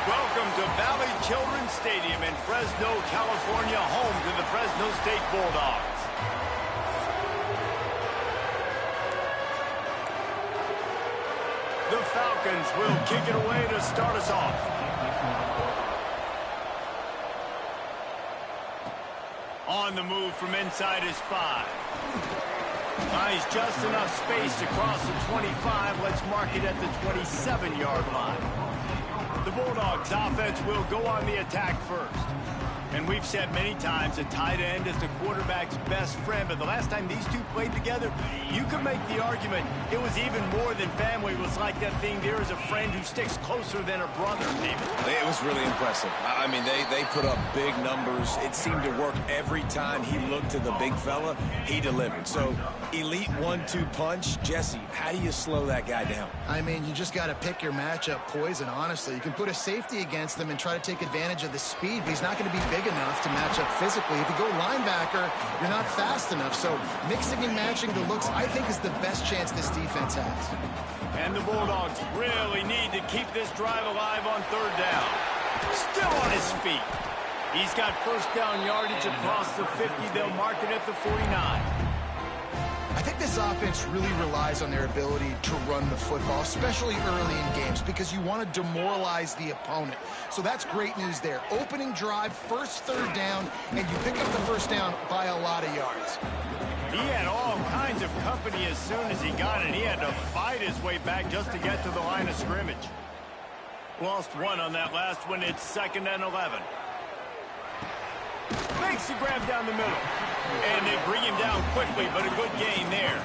Welcome to Valley Children's Stadium in Fresno, California, home to the Fresno State Bulldogs. The Falcons will kick it away to start us off. On the move from inside his 5. Buys just enough space to cross the 25. Let's mark it at the 27-yard line. The Bulldogs offense will go on the attack first. And we've said many times a tight end is the quarterback's best friend, but the last time these two played together, you could make the argument it was even more than family. It was like that thing there is a friend who sticks closer than a brother, David. It was really impressive. I mean, they put up big numbers. It seemed to work every time he looked to the big fella. He delivered. So, elite 1-2 punch. Jesse, how do you slow that guy down? I mean, you just got to pick your matchup poison, honestly. You can put a safety against him and try to take advantage of the speed, but he's not going to be big enough to match up physically. If you go linebacker, you're not fast enough. So mixing and matching the looks, I think, is the best chance this defense has. And the Bulldogs really need to keep this drive alive on third down. Still on his feet. He's got first down yardage across the 50. They'll mark it at the 49. I think this offense really relies on their ability to run the football, especially early in games, because you want to demoralize the opponent. So that's great news there. Opening drive, first third down, and you pick up the first down by a lot of yards. He had all kinds of company as soon as he got it. He had to fight his way back just to get to the line of scrimmage. Lost one on that last one. It's 2nd and 11. Makes the grab down the middle. And they bring him down quickly, but a good gain there.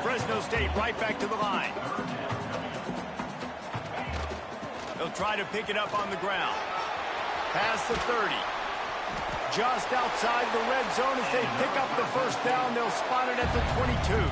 Fresno State right back to the line. They'll try to pick it up on the ground. Past the 30. Just outside the red zone as they pick up the first down. They'll spot it at the 22.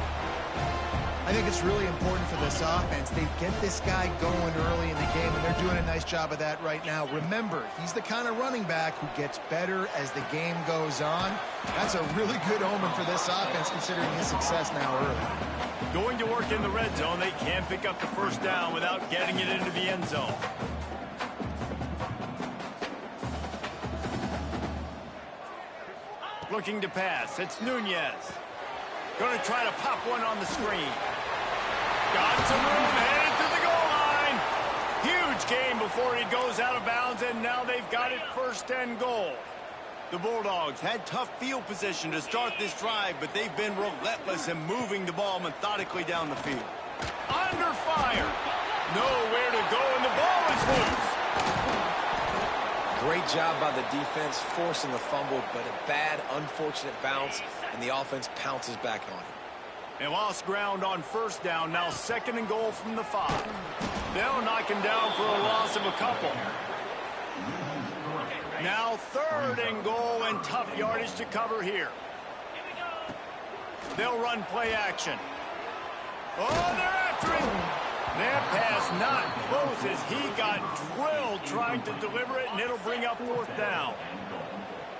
I think it's really important for this offense. They get this guy going early in the game, and they're doing a nice job of that right now. Remember, he's the kind of running back who gets better as the game goes on. That's a really good omen for this offense, considering his success now early. Going to work in the red zone, they can pick up the first down without getting it into the end zone. Looking to pass. It's Nunez. Going to try to pop one on the screen. Got some room, headed to the goal line. Huge gain before he goes out of bounds, and now they've got it 1st and goal. The Bulldogs had tough field position to start this drive, but they've been relentless in moving the ball methodically down the field. Under fire. Nowhere to go, and the ball is loose. Great job by the defense, forcing the fumble, but a bad, unfortunate bounce, and the offense pounces back on it. They lost ground on first down, now 2nd and goal from the 5. They'll knock him down for a loss of a couple. Now 3rd and goal, and tough yardage to cover here. They'll run play action. Oh, they're after him. That pass not close as he got drilled trying to deliver it, and it'll bring up 4th down.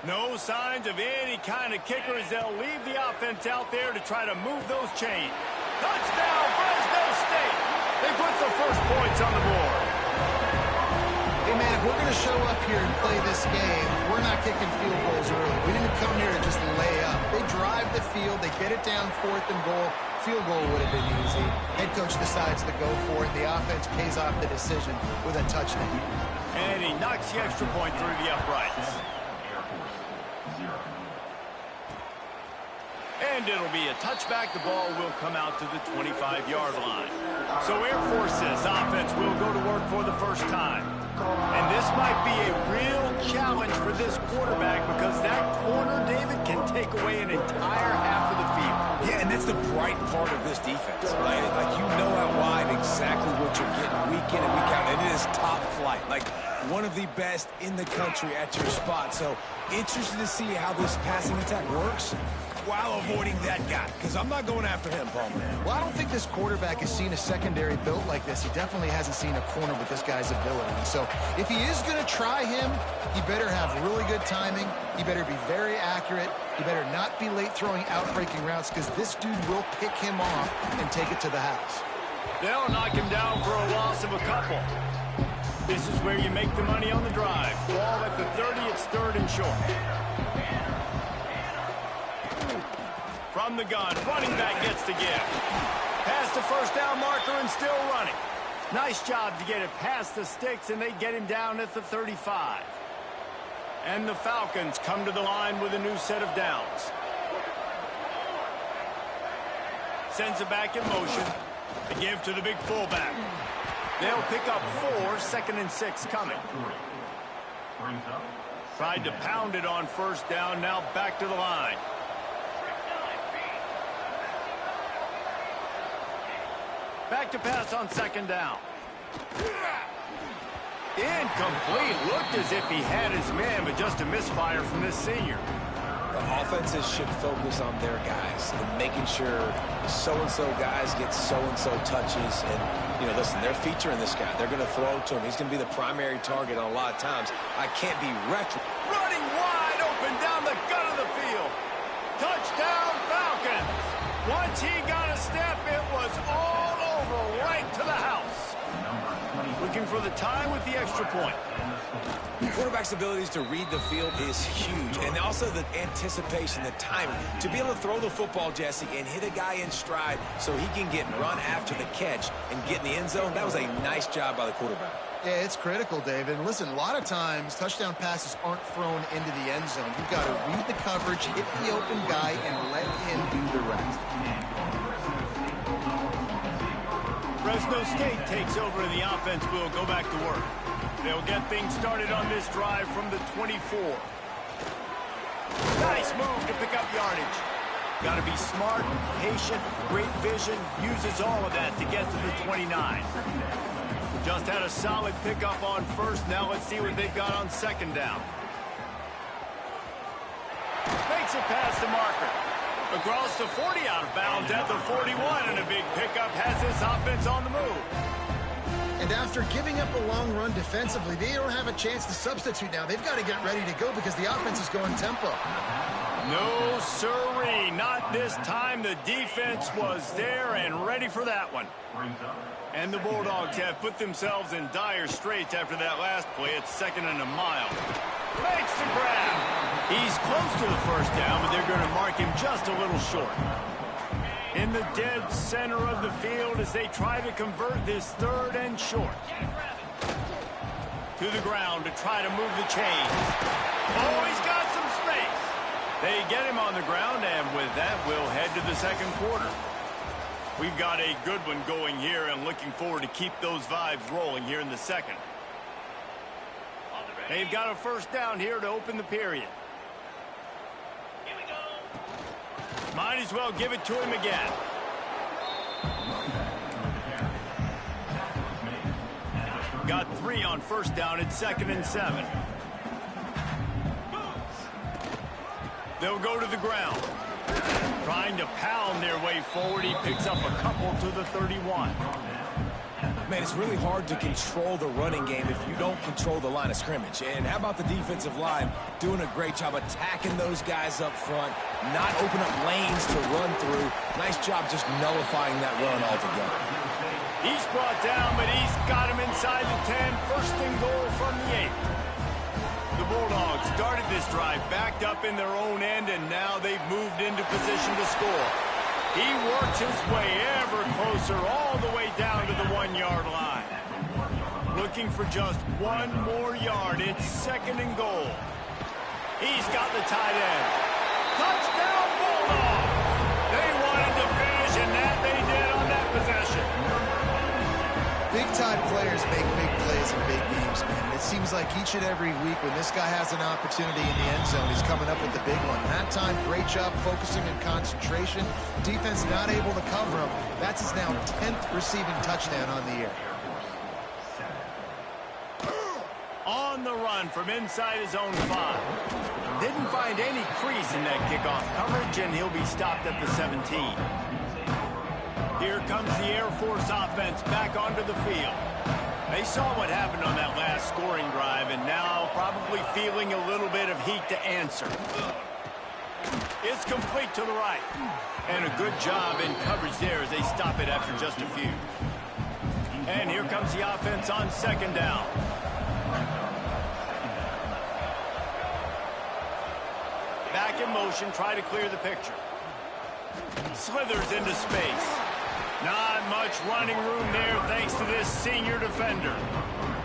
No signs of any kind of kicker as they'll leave the offense out there to try to move those chains. Touchdown, Fresno State! They put the first points on the board. Hey, man, if we're going to show up here and play this game, we're not kicking field goals early. We didn't come here to just lay up. They drive the field. They get it down 4th and goal. Field goal would have been easy. Head coach decides to go for it. The offense pays off the decision with a touchdown. And he knocks the extra point through the uprights. And it'll be a touchback. The ball will come out to the 25-yard line. So Air Force's offense will go to work for the first time. And this might be a real challenge for this quarterback because that corner, David, can take away an entire half of the field. Yeah, and that's the bright part of this defense. Like you know out wide exactly what you're getting week in and week out. And it is top flight. Like one of the best in the country at your spot. So interested to see how this passing attack works while avoiding that guy, because I'm not going after him, Palmer. Well, I don't think this quarterback has seen a secondary built like this. He definitely hasn't seen a corner with this guy's ability. So if he is going to try him, he better have really good timing. He better be very accurate. He better not be late throwing out-breaking routes, because this dude will pick him off and take it to the house. They'll knock him down for a loss of a couple. This is where you make the money on the drive. Ball at the 30, it's third and short. From the gun, running back gets the give. Past the first down marker and still running. Nice job to get it past the sticks, and they get him down at the 35. And the Falcons come to the line with a new set of downs. Sends it back in motion. The give to the big fullback. They'll pick up 4, 2nd and 6 coming. Tried to pound it on first down, now back to the line. Back to pass on 2nd down. Incomplete. Looked as if he had his man, but just a misfire from this senior. The offenses should focus on their guys and making sure so-and-so guys get so-and-so touches. And, you know, listen, they're featuring this guy. They're going to throw to him. He's going to be the primary target on a lot of times. I can't be reckless. Running wide open down the gut of the field. Touchdown, Falcons. Once he got a step, it was all over right to the house. Looking for the tie with the extra point. The quarterback's abilities to read the field is huge, and also the anticipation, the timing. To be able to throw the football, Jesse, and hit a guy in stride so he can get run after the catch and get in the end zone, that was a nice job by the quarterback. Yeah, it's critical, David. And listen, a lot of times touchdown passes aren't thrown into the end zone. You've got to read the coverage, hit the open guy, and let him do the rest. Fresno State takes over and the offense will go back to work. They'll get things started on this drive from the 24. Nice move to pick up yardage. Got to be smart, patient, great vision, uses all of that to get to the 29. Just had a solid pickup on first. Now let's see what they've got on 2nd down. Makes it past the marker. Across the 40, out of bounds at the 41, and a big pickup has this offense on the move. And after giving up a long run defensively, they don't have a chance to substitute now. They've got to get ready to go because the offense is going tempo. No sirree, not this time. The defense was there and ready for that one. And the Bulldogs have put themselves in dire straits after that last play. It's 2nd and a mile. Makes the grab. He's close to the first down, but they're going to mark him just a little short. In the dead center of the field as they try to convert this 3rd and short. To the ground to try to move the chains. Oh, he's got some space. They get him on the ground, and with that, we'll head to the 2nd quarter. We've got a good one going here, and looking forward to keep those vibes rolling here in the 2nd. They've got a first down here to open the period. Might as well give it to him again. Got 3 on first down at 2nd and 7. They'll go to the ground. Trying to pound their way forward. He picks up a couple to the 31. Man, it's really hard to control the running game if you don't control the line of scrimmage. And how about the defensive line doing a great job attacking those guys up front, not open up lanes to run through. Nice job just nullifying that run altogether. He's brought down, but he's got him inside the 10. 1st and goal from the 8. The Bulldogs started this drive backed up in their own end, and now they've moved into position to score. He works his way ever closer all the way down to the 1-yard line. Looking for just 1 more yard. It's 2nd and goal. He's got the tight end. Touchdown, Bulldogs! They wanted to finish, and that they did on that possession. Big-time players make big plays in big games, man. It seems like each and every week when this guy has an opportunity in the end zone, he's coming up with the big one. That time, great job focusing and concentration. Defense not able to cover him. That's his now 10th receiving touchdown on the year. On the run from inside his own 5. Didn't find any crease in that kickoff coverage, and he'll be stopped at the 17. Here comes the Air Force offense back onto the field. They saw what happened on that last scoring drive, and now probably feeling a little bit of heat to answer. It's complete to the right. And a good job in coverage there as they stop it after just a few. And here comes the offense on second down. Back in motion, try to clear the picture. Slithers into space. Not much running room there thanks to this senior defender.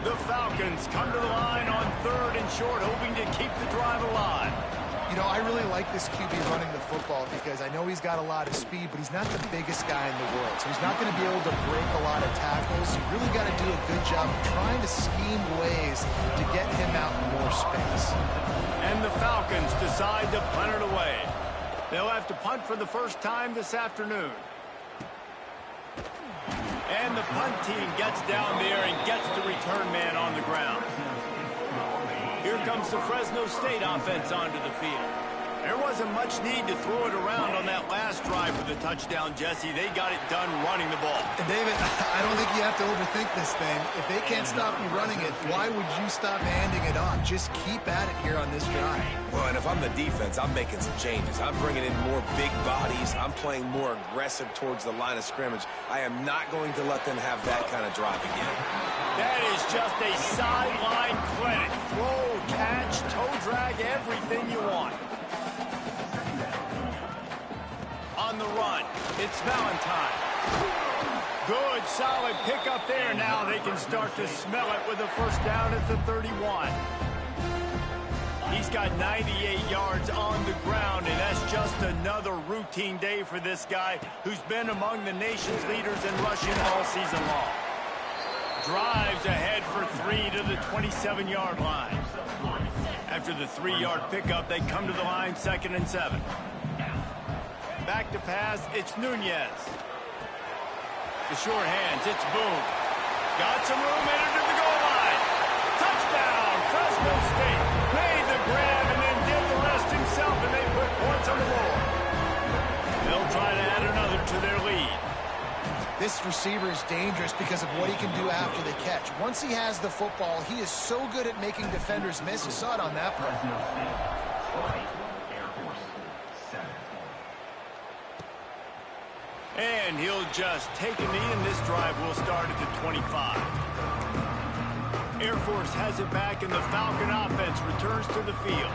The Falcons come to the line on 3rd and short, hoping to keep the drive alive. You know, I really like this QB running the football because I know he's got a lot of speed, but he's not the biggest guy in the world. So he's not going to be able to break a lot of tackles. You really got to do a good job of trying to scheme ways to get him out in more space. And the Falcons decide to punt it away. They'll have to punt for the first time this afternoon. And the punt team gets down there and gets the return man on the ground. Here comes the Fresno State offense onto the field. There wasn't much need to throw it around on that last drive for the touchdown, Jesse. They got it done running the ball. And David, I don't think you have to overthink this thing. If they can't stop you running it, why would you stop handing it off? Just keep at it here on this drive. Well, and if I'm the defense, I'm making some changes. I'm bringing in more big bodies. I'm playing more aggressive towards the line of scrimmage. I am not going to let them have that kind of drive again. That is just a sideline clinic. Throw, catch, toe drag, everything you want. On the run, it's Valentine. Good, solid pickup there. Now they can start to smell it with a first down at the 31. He's got 98 yards on the ground, and that's just another routine day for this guy who's been among the nation's leaders in rushing all season long. Drives ahead for 3 to the 27-yard line. After the 3-yard pickup, they come to the line 2nd and 7. Back to pass, it's Nunez. The short hands, it's Boone. Got some room, entered to the goal line. Touchdown, Fresno State. Made the grab and then did the rest himself, and they put points on the board. They'll try to add another to their lead. This receiver is dangerous because of what he can do after the catch. Once he has the football, he is so good at making defenders miss. You saw it on that play. And he'll just take a knee, and this drive will start at the 25. Air Force has it back, and the Falcon offense returns to the field.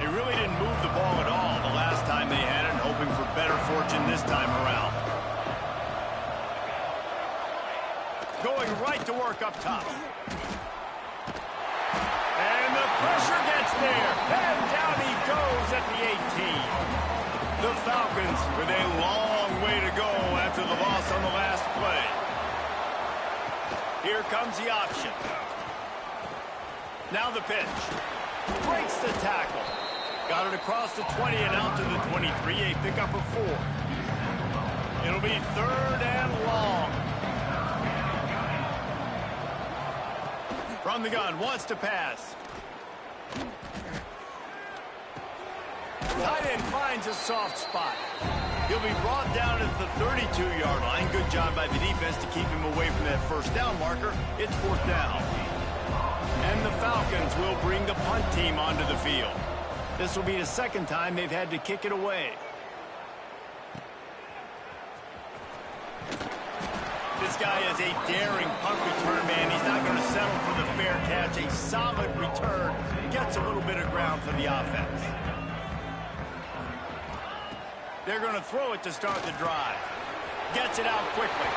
They really didn't move the ball at all the last time they had it, hoping for better fortune this time around. Going right to work up top. And the pressure gets there. And down he goes at the 18. The Falcons with a long way to go after the loss on the last play. Here comes the option. Now the pitch. Breaks the tackle. Got it across the 20 and out to the 23. A pickup of 4. It'll be 3rd and long. From the gun, wants to pass. Tight end finds a soft spot. He'll be brought down at the 32-yard line. Good job by the defense to keep him away from that first down marker. It's 4th down. And the Falcons will bring the punt team onto the field. This will be the second time they've had to kick it away. This guy is a daring punt return man. He's not going to settle for the fair catch. A solid return. Gets a little bit of ground for the offense. They're going to throw it to start the drive. Gets it out quickly.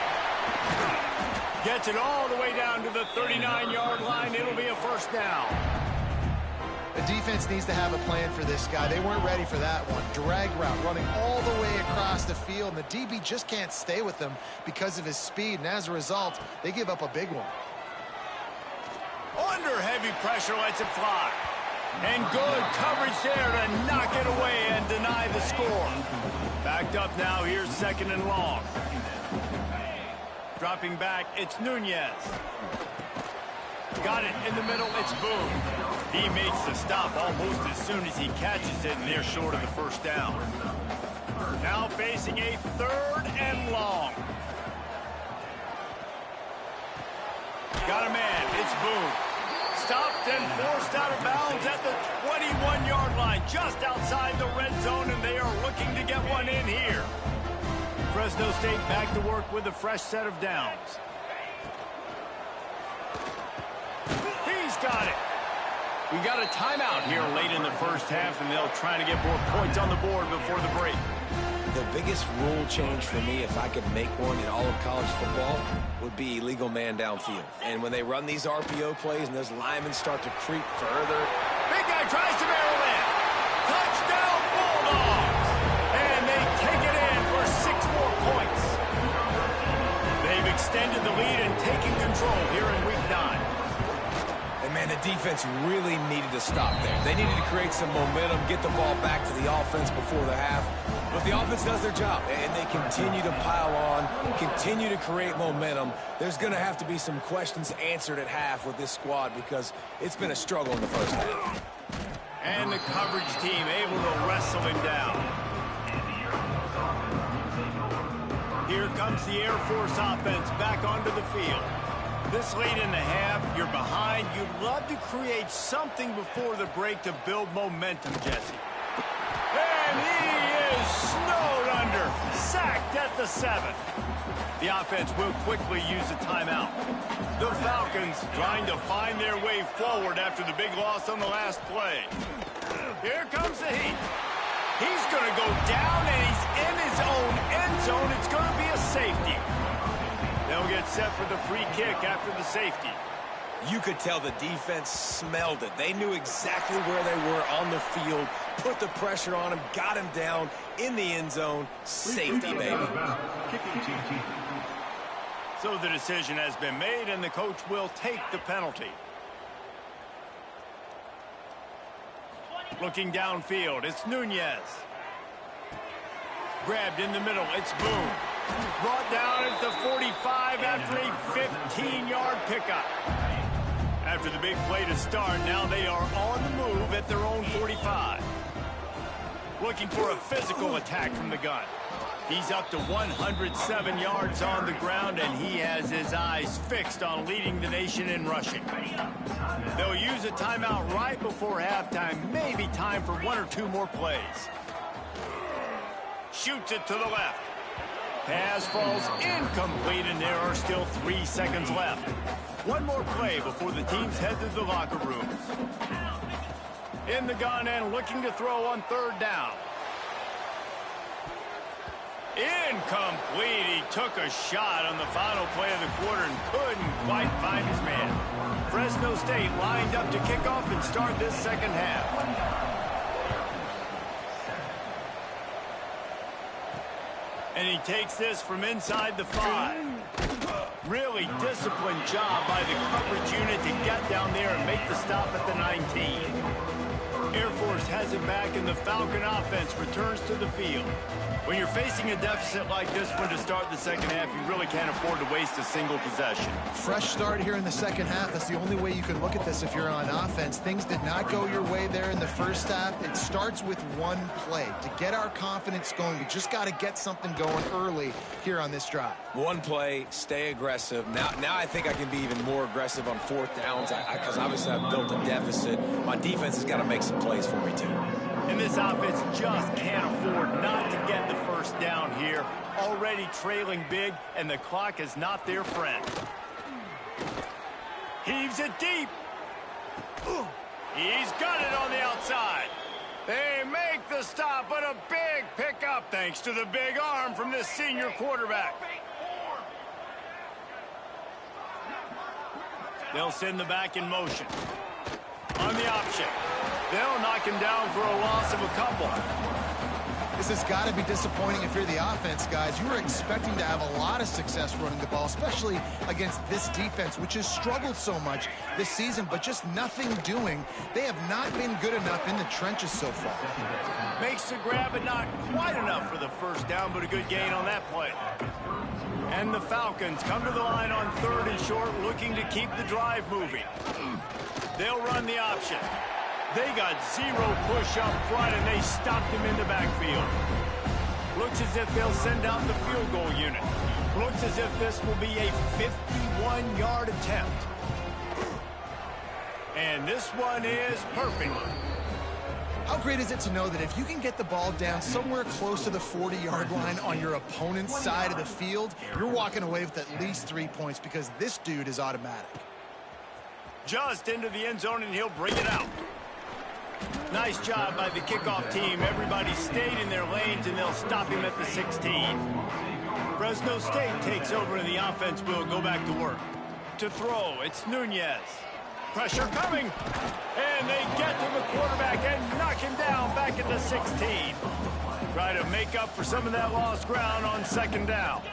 Gets it all the way down to the 39-yard line. It'll be a first down. The defense needs to have a plan for this guy. They weren't ready for that one. Drag route running all the way across the field, and the DB just can't stay with them because of his speed, and as a result, they give up a big one. Under heavy pressure, lets it fly. And good coverage there to knock it away and deny the score. Backed up now, here's 2nd and long. Dropping back, it's Nunez. Got it in the middle, it's Boone. He makes the stop almost as soon as he catches it, and they're short of the first down. Now facing a 3rd and long. Got a man, it's Boone. Stopped and forced out of bounds at the 21-yard line, just outside the red zone, and they are looking to get one in here. Fresno State back to work with a fresh set of downs. got it. We got a timeout here late in the first half, and they'll try to get more points on the board before the break. The biggest rule change for me, if I could make one in all of college football, would be illegal man downfield. And when they run these RPO plays and those linemen start to creep further. Big guy tries to barrel in. Touchdown Bulldogs! And they take it in for 6 more points. They've extended the lead and taken control here in week 9. And, man, the defense really needed to stop there. They needed to create some momentum, get the ball back to the offense before the half. But the offense does their job, and they continue to pile on, continue to create momentum. There's going to have to be some questions answered at half with this squad because it's been a struggle in the first half. And the coverage team able to wrestle him down. Here comes the Air Force offense back onto the field. This late in the half, you're behind. You'd love to create something before the break to build momentum, Jesse. And he is snowed under, sacked at the 7. The offense will quickly use a timeout. The Falcons trying to find their way forward after the big loss on the last play. Here comes the heat. He's going to go down, and he's in his own end zone. It's going to be a safety. They'll get set for the free kick after the safety. You could tell the defense smelled it. They knew exactly where they were on the field, put the pressure on him, got him down in the end zone. Safety, baby. So the decision has been made, and the coach will take the penalty. Looking downfield, it's Nunez. Grabbed in the middle, it's Boone. Brought down at the 45 after a 15-yard pickup. After the big play to start, now they are on the move at their own 45. Looking for a physical attack from the gun. He's up to 107 yards on the ground, and he has his eyes fixed on leading the nation in rushing. They'll use a timeout right before halftime, maybe time for 1 or 2 more plays. Shoots it to the left. Pass falls incomplete, and there are still 3 seconds left. 1 more play before the teams head to the locker rooms. In the gun and looking to throw on 3rd down. Incomplete. He took a shot on the final play of the quarter and couldn't quite find his man. Fresno State lined up to kick off and start this second half. And he takes this from inside the 5. Really disciplined job by the coverage unit to get down there and make the stop at the 19. Air Force has it back, and the Falcon offense returns to the field. When you're facing a deficit like this one to start the second half, you really can't afford to waste a single possession. Fresh start here in the second half. That's the only way you can look at this if you're on offense. Things did not go your way there in the first half. It starts with 1 play. To get our confidence going, we just got to get something going early here on this drive. 1 play, stay aggressive. Now I think I can be even more aggressive on 4th downs because obviously I've built a deficit. My defense has got to make some plays for me too. And this offense just can't afford not to get the first down here. Already trailing big, and the clock is not their friend. Heaves it deep. He's got it on the outside. They make the stop, but a big pickup thanks to the big arm from this senior quarterback. They'll send the back in motion. On the option. They'll knock him down for a loss of a couple. This has got to be disappointing if you're the offense, guys. You were expecting to have a lot of success running the ball, especially against this defense, which has struggled so much this season, but just nothing doing. They have not been good enough in the trenches so far. Makes the grab, but not quite enough for the first down, but a good gain on that play. And the Falcons come to the line on 3rd and short, looking to keep the drive moving. They'll run the option. They got 0 push up front, and they stopped him in the backfield. Looks as if they'll send out the field goal unit. Looks as if this will be a 51-yard attempt. And this one is perfect. How great is it to know that if you can get the ball down somewhere close to the 40-yard line on your opponent's side of the field, you're walking away with at least 3 points because this dude is automatic. Just into the end zone, and he'll bring it out. Nice job by the kickoff team. Everybody stayed in their lanes, and they'll stop him at the 16. Fresno State takes over, and the offense will go back to work. To throw, it's Nunez. Pressure coming, and they get to the quarterback and knock him down back at the 16. Try to make up for some of that lost ground on second down.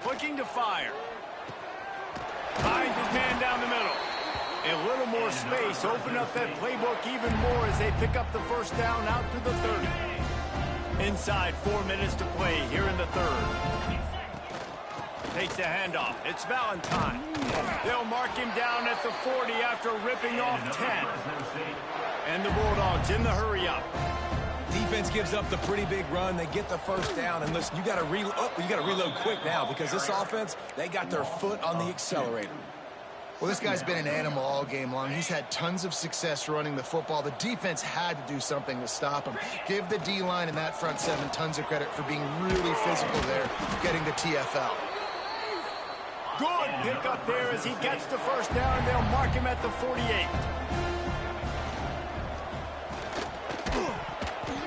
Looking to fire. Finds his man down the middle. A little more space. Open up that playbook even more as they pick up the first down out to the 30. Inside 4 minutes to play here in the third. Takes the handoff. It's Valentine. They'll mark him down at the 40 after ripping off 10. And the Bulldogs in the hurry-up. Defense gives up the pretty big run. They get the first down. And listen, you got to reload quick now because this offense, they got their foot on the accelerator. Well, this guy's been an animal all game long. He's had tons of success running the football. The defense had to do something to stop him. Give the D-line and that front seven tons of credit for being really physical there, getting the TFL. Good pick up there as he gets the first down, and they'll mark him at the 48.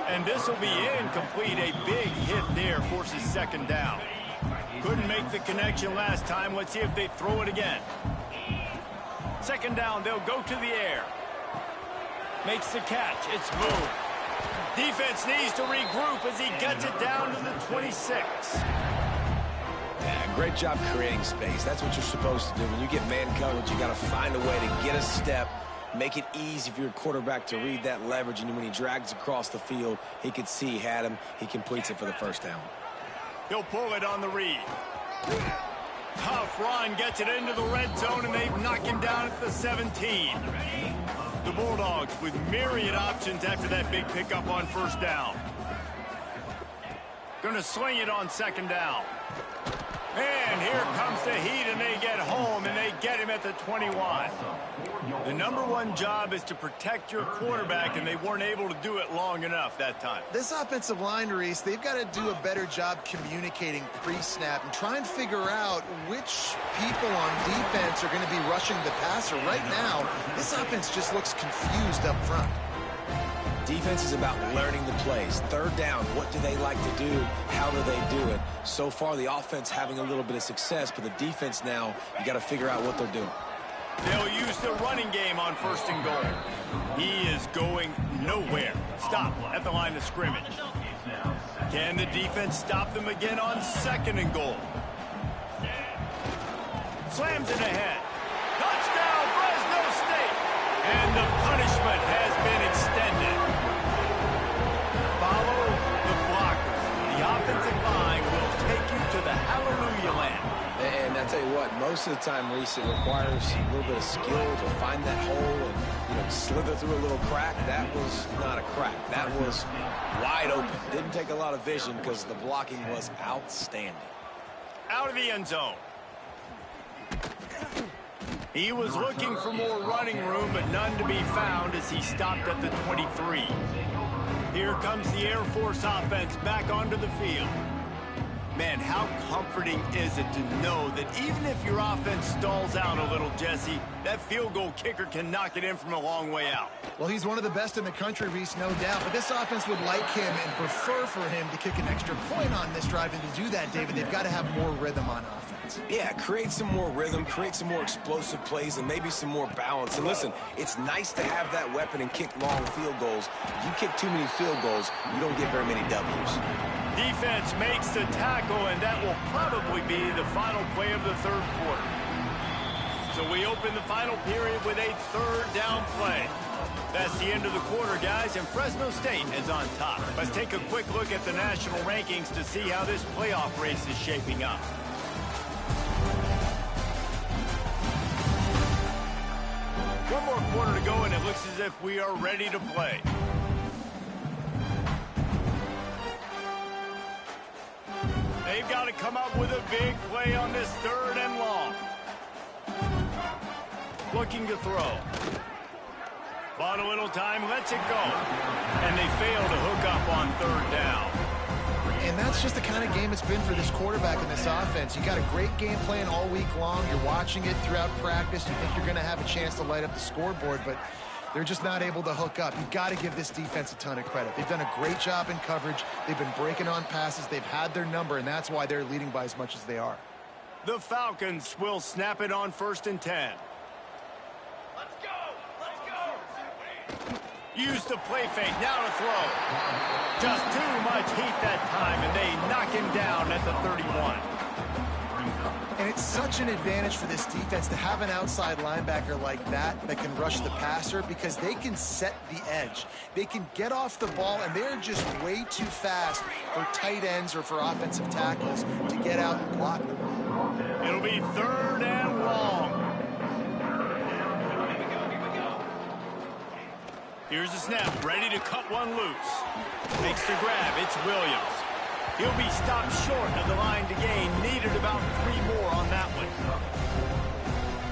And this will be incomplete. A big hit there forces second down. Couldn't make the connection last time. Let's see if they throw it again. Second down, they'll go to the air. Makes the catch. It's moved. Defense needs to regroup as he gets it down to the 26. Yeah, great job creating space. That's what you're supposed to do. When you get man coverage, you got to find a way to get a step, make it easy for your quarterback to read that leverage, and when he drags across the field, he could see he had him. He completes it for the first down. He'll pull it on the read. Tough run, gets it into the red zone, and they've knocked him down at the 17. The Bulldogs with myriad options after that big pickup on first down. Gonna swing it on second down. And here comes the heat, and they get home, and they get him at the 21. The number one job is to protect your quarterback, and they weren't able to do it long enough that time. This offensive line, Reese, they've got to do a better job communicating pre-snap and try and figure out which people on defense are going to be rushing the passer. Right now, this offense just looks confused up front. Defense is about learning the plays. Third down, what do they like to do? How do they do it? So far, the offense having a little bit of success, but the defense now, you got to figure out what they're doing. They'll use the running game on first and goal. He is going nowhere. Stop at the line of scrimmage. Can the defense stop them again on second and goal? Slams it ahead. Touchdown, Fresno State! And the punishment has been extended. Follow the blockers. The offensive line will take you to the hallelujah land. And I tell you what, most of the time, Reese, it requires a little bit of skill to find that hole and, slither through a little crack. That was not a crack. That was wide open. Didn't take a lot of vision because the blocking was outstanding. Out of the end zone. He was looking for more running room, but none to be found as he stopped at the 23. Here comes the Air Force offense back onto the field. Man, how comforting is it to know that even if your offense stalls out a little, Jesse, that field goal kicker can knock it in from a long way out. Well, he's one of the best in the country, Reese, no doubt. But this offense would like him and prefer for him to kick an extra point on this drive. And to do that, David, they've got to have more rhythm on offense. Yeah, create some more rhythm, create some more explosive plays, and maybe some more balance. And listen, it's nice to have that weapon and kick long field goals. If you kick too many field goals, you don't get very many W's. Defense makes the tackle, and that will probably be the final play of the third quarter. So we open the final period with a third down play. That's the end of the quarter, guys, and Fresno State is on top. Let's take a quick look at the national rankings to see how this playoff race is shaping up. One more quarter to go, and it looks as if we are ready to play. They've got to come up with a big play on this third and long. Looking to throw. Bought a little time, lets it go. And they fail to hook up on third down. And that's just the kind of game it's been for this quarterback in this offense. You got a great game plan all week long. You're watching it throughout practice. You think you're going to have a chance to light up the scoreboard, but they're just not able to hook up. You've got to give this defense a ton of credit. They've done a great job in coverage. They've been breaking on passes. They've had their number, and that's why they're leading by as much as they are. The Falcons will snap it on 1st and 10. Let's go! Use the play fake, now to throw. Just too much heat that time, and they knock him down at the 31. And it's such an advantage for this defense to have an outside linebacker like that can rush the passer, because they can set the edge. They can get off the ball, and they're just way too fast for tight ends or for offensive tackles to get out and block them. It'll be 3rd and long. Here's the snap, ready to cut one loose. Makes the grab, it's Williams. He'll be stopped short of the line to gain. Needed about 3 more on that one.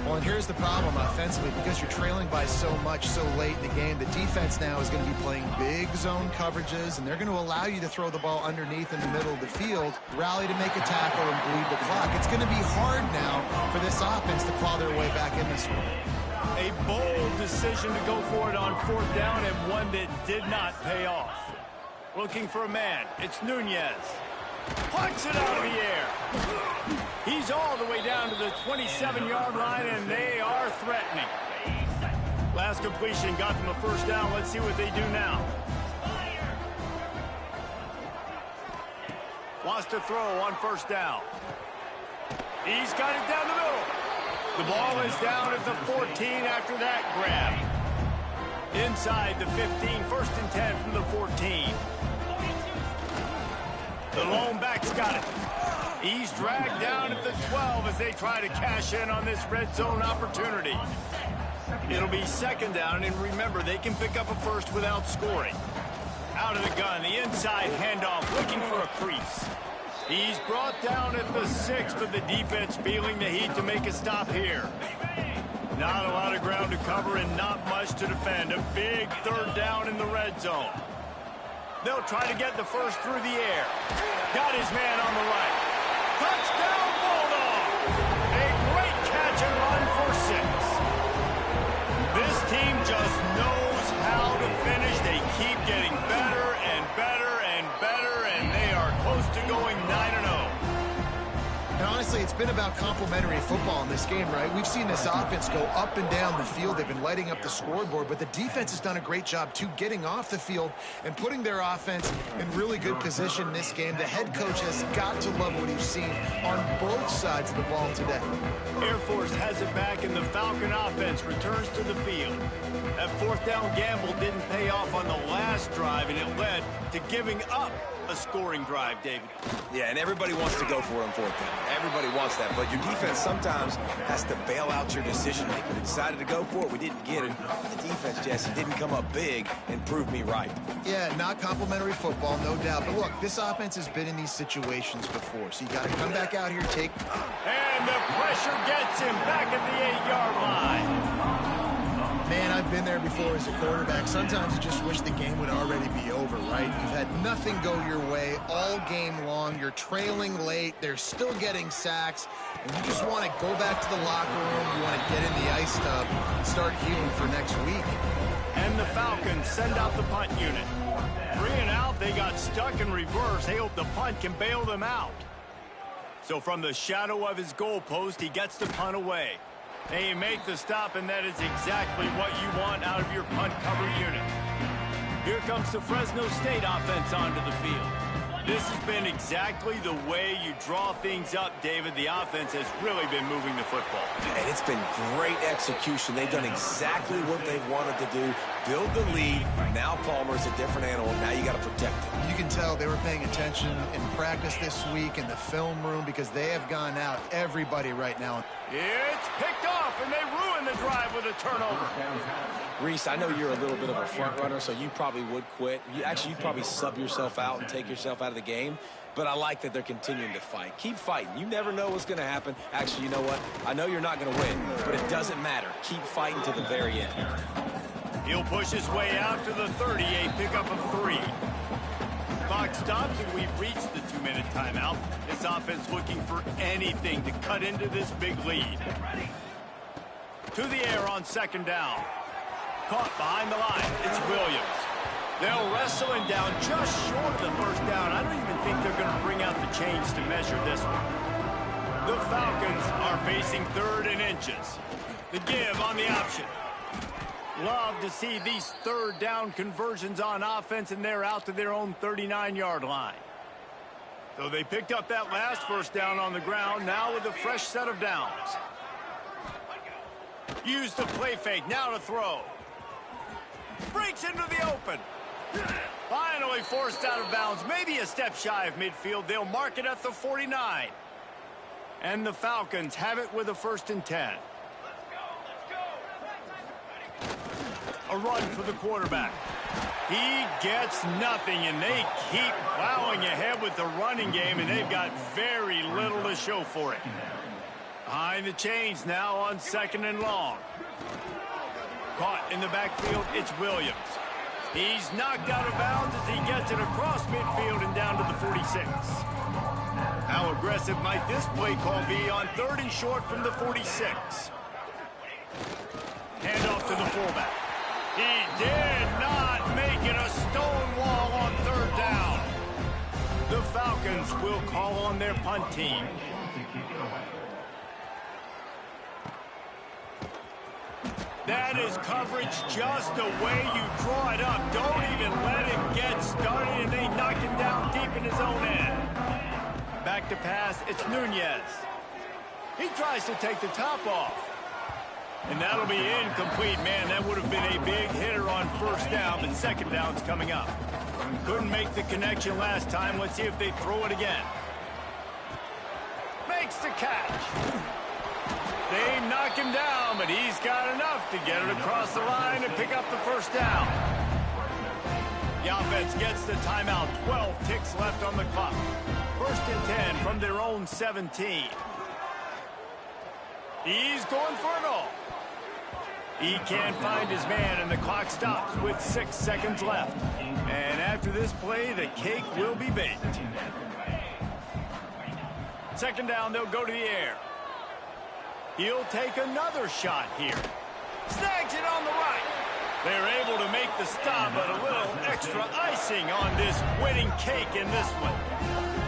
Well, and here's the problem offensively. Because you're trailing by so much so late in the game, the defense now is going to be playing big zone coverages, and they're going to allow you to throw the ball underneath in the middle of the field, rally to make a tackle, and bleed the clock. It's going to be hard now for this offense to claw their way back in this one. A bold decision to go for it on 4th down, and one that did not pay off. Looking for a man. It's Nunez. Punts it out of the air. He's all the way down to the 27-yard line, and they are threatening. Last completion got them a 1st down. Let's see what they do now. Wants to throw on 1st down. He's got it down the middle. The ball is down at the 14 after that grab. Inside the 15, 1st and 10 from the 14. The lone back's got it. He's dragged down at the 12 as they try to cash in on this red zone opportunity. It'll be 2nd down, and remember, they can pick up a 1st without scoring. Out of the gun, the inside handoff, looking for a crease. He's brought down at the 6, but the defense feeling the heat to make a stop here. Not a lot of ground to cover and not much to defend. A big 3rd down in the red zone. They'll try to get the 1st through the air. Got his man on the right. Touchdown, Bulldog! A great catch and run for 6. This team just knows how to finish. They keep getting better and better and better, and they are close to going 9-0. And honestly, it's been about complementary football in this game, right? We've seen this offense go up and down the field. They've been lighting up the scoreboard, but the defense has done a great job, too, getting off the field and putting their offense in really good position in this game. The head coach has got to love what he's seen on both sides of the ball today. Air Force has it back, and the Falcon offense returns to the field. That 4th down gamble didn't pay off on the last drive, and it led to giving up a scoring drive, David. Yeah, and everybody wants to go for it on 4th down. Everybody wants that, but your defense sometimes has to bail out your decision-making. We decided to go for it. We didn't get it. The defense, Jesse, didn't come up big and prove me right. Yeah, not complimentary football, no doubt. But look, this offense has been in these situations before, so you got to come back out here, take... And the pressure gets him back at the 8-yard line. Man, I've been there before as a quarterback. Sometimes you just wish the game would already be over, right? You've had nothing go your way all game long. You're trailing late. They're still getting sacks. And you just want to go back to the locker room. You want to get in the ice tub and start healing for next week. And the Falcons send out the punt unit. 3 and out, they got stuck in reverse. They hope the punt can bail them out. So from the shadow of his goalpost, he gets the punt away. And you make the stop, and that is exactly what you want out of your punt cover unit. Here comes the Fresno State offense onto the field. This has been exactly the way you draw things up, David. The offense has really been moving the football. And it's been great execution. They've done exactly what they've wanted to do. Build the lead. Now Palmer's a different animal. Now you got to protect it. You can tell they were paying attention in practice this week in the film room, because they have gone out everybody right now. It's picked off, and they ruin the drive with a turnover. Reese, I know you're a little bit of a front runner, so you probably would quit. You'd probably sub yourself out and take yourself out of the game. But I like that they're continuing to fight. Keep fighting. You never know what's going to happen. Actually, you know what? I know you're not going to win, but it doesn't matter. Keep fighting to the very end. He'll push his way out to the 30, a pickup of 3. Clock stops, and we've reached the 2-minute timeout. This offense looking for anything to cut into this big lead. To the air on second down. Caught behind the line. It's Williams. They'll wrestle him down just short of the first down. I don't even think they're going to bring out the chains to measure this one. The Falcons are facing 3rd and inches. The give on the option. Love to see these 3rd down conversions on offense, and they're out to their own 39-yard line. So they picked up that last first down on the ground, now with a fresh set of downs. Use the play fake, now to throw. Breaks into the open. Finally forced out of bounds, maybe a step shy of midfield. They'll mark it at the 49. And the Falcons have it with a 1st and 10. A run for the quarterback. He gets nothing, and they keep plowing ahead with the running game, and they've got very little to show for it. Behind the chains now on 2nd and long. Caught in the backfield, it's Williams. He's knocked out of bounds as he gets it across midfield and down to the 46. How aggressive might this play call be on 3rd and short from the 46? Handoff to the fullback. He did not make it a stone wall on 3rd down. The Falcons will call on their punt team. That is coverage just the way you draw it up. Don't even let him get started, and they knock him down deep in his own end. Back to pass, it's Nunez. He tries to take the top off. And that'll be incomplete. Man, that would have been a big hitter on 1st down, but 2nd down's coming up. Couldn't make the connection last time. Let's see if they throw it again. Makes the catch. They knock him down, but he's got enough to get it across the line and pick up the 1st down. The offense gets the timeout. 12 ticks left on the clock. 1st and 10 from their own 17. He's going for it all. He can't find his man, and the clock stops with 6 seconds left. And after this play, the cake will be baked. 2nd down, they'll go to the air. He'll take another shot here. Snags it on the right. They're able to make the stop, but a little extra icing on this winning cake in this one.